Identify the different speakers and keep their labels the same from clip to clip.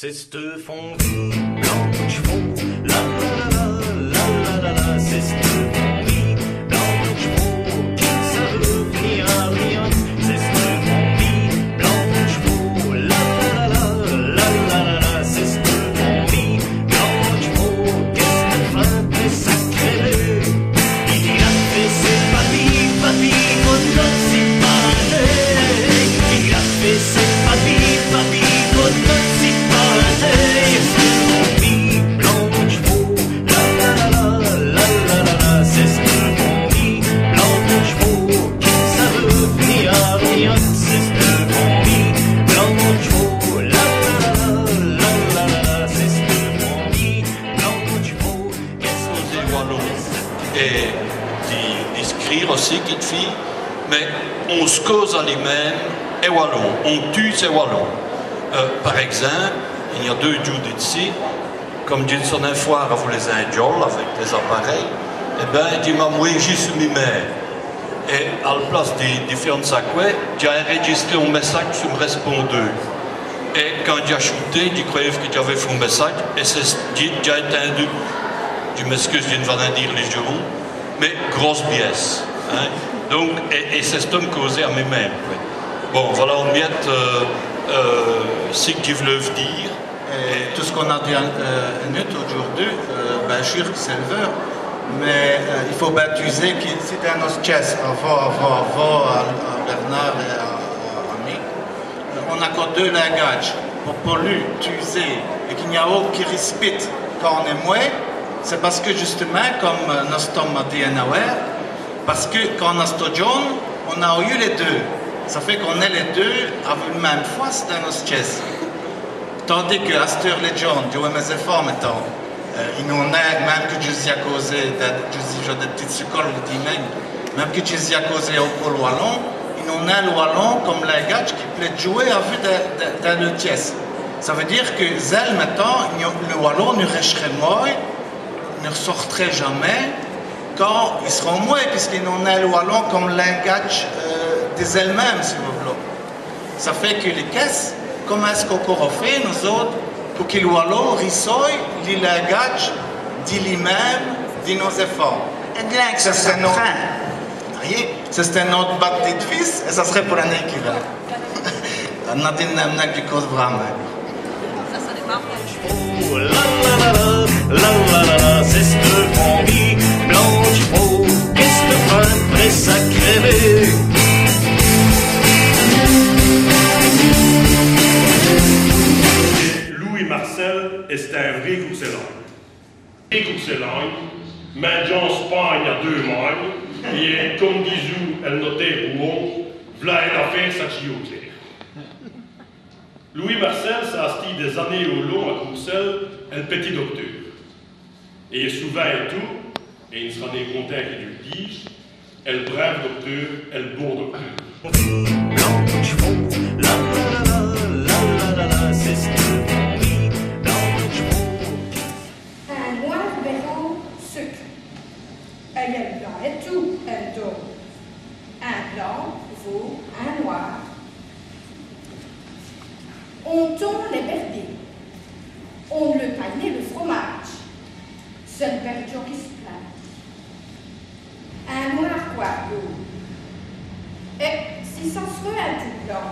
Speaker 1: C'est cette fondue blanche faux, la la la la la la la, c'est cette fondue blanche faux qui ne savent venir à rien. C'est cette fondue blanche faux, la la la la la la la, c'est cette fondue blanche faux. Qu'est-ce qu'elle fait des sacrés? Il a fait ses papis, qu'on ne sait pas. Il a fait ses papis, qu'on ne sait pas.
Speaker 2: Et d'écrire aussi, qui te fit, mais on se cause à lui-même et wallon, on tue ses wallons. Par exemple, il y a deux jours d'ici, comme dit son foire à vous les indioles avec des appareils, et bien il m'a mouillé juste mes mains. Et à la place des différents sacouets, j'ai enregistré un message sur me répondeur. Et quand j'ai shooté, j'ai cru que j'avais fait un message, et c'est j'ai entendu. Je m'excuse, je ne vais pas dire les jurons, mais grosse pièce. Hein? Donc, et c'est ce que je me causais à mes-mêmes. Bon, voilà, on miette ce qu'ils veulent dire.
Speaker 3: Et tout ce qu'on a dit aujourd'hui, bien sûr que c'est le verre, mais il faut baptiser que c'était un chess avant à Bernard et à Ami. On a encore deux langages pour polluer, utiliser, et qu'il n'y a aucun respect quand on est moins. C'est parce que justement, comme nous sommes à DNAWare, parce que quand on est John, on a eu les deux. Ça fait qu'on est les deux avec la même face dans nos chess. Tandis que Astor les John, je mes efforts maintenant, il n'en est même que je suis à cause, j'ai des petites écoles qui même que je suis à cause au pôle wallon, il n'en est le wallon comme les gars qui plaît jouer dans le chess. Ça veut dire que Zell maintenant, le wallon ne resterait moins. Ne ressortirait jamais quand ils seront moins, puisqu'ils n'ont pas le wallon comme langage des elles-mêmes, si vous voulez. Ça fait que les caisses, comment est-ce qu'on fait, nous autres, pour que le wallon rissoie les langages de lui-même, de nos efforts.
Speaker 4: Ça serait notre...
Speaker 3: C'est notre bac de fils, et ça serait pour l'année qui vient. On a dit du cause vraiment.
Speaker 4: Ça démarre.
Speaker 1: Oh, la la la la la la, c'est cette fondue blanche faux. Qu'est-ce que fin très sacré?
Speaker 5: Louis Marcel est un vrai courselang. Un courselang, mais Jean Spagne a deux mailles, et comme disou, elle notait Rouen, v'là une affaire sachio clair. Louis Marcel s'est assis des années au long à Courcelles, un petit docteur. Et souvent et tout, et il sera des content qu'il le dise, elle brave docteur, elle bon docteur.
Speaker 1: Blanche faux, la la la la la, c'est cette fondue blanche faux.
Speaker 6: Un noir verrant sucre. Un blanc et tout, un dos. Un blanc vaut un noir. On tombe les berdés. On le paille le fromage. C'est le bergeau qui se plaint. Un noir coiffeur. Et si ça serait un tout blanc,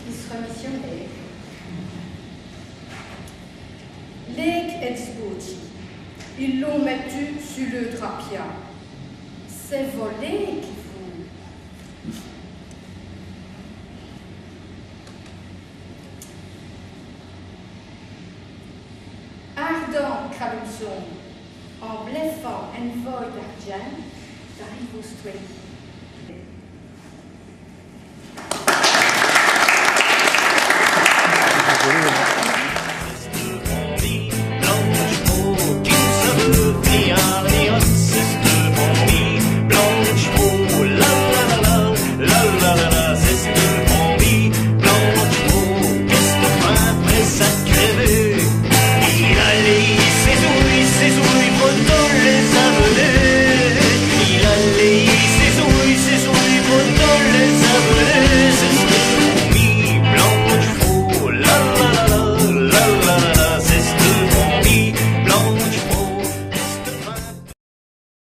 Speaker 6: il serait missionnaire. L'aigle est disposé. Ils l'ont mettu sur le drapia. C'est volé qui vous. Ardent crabenson, en bleffant un vol d'argent, d'arrive au street.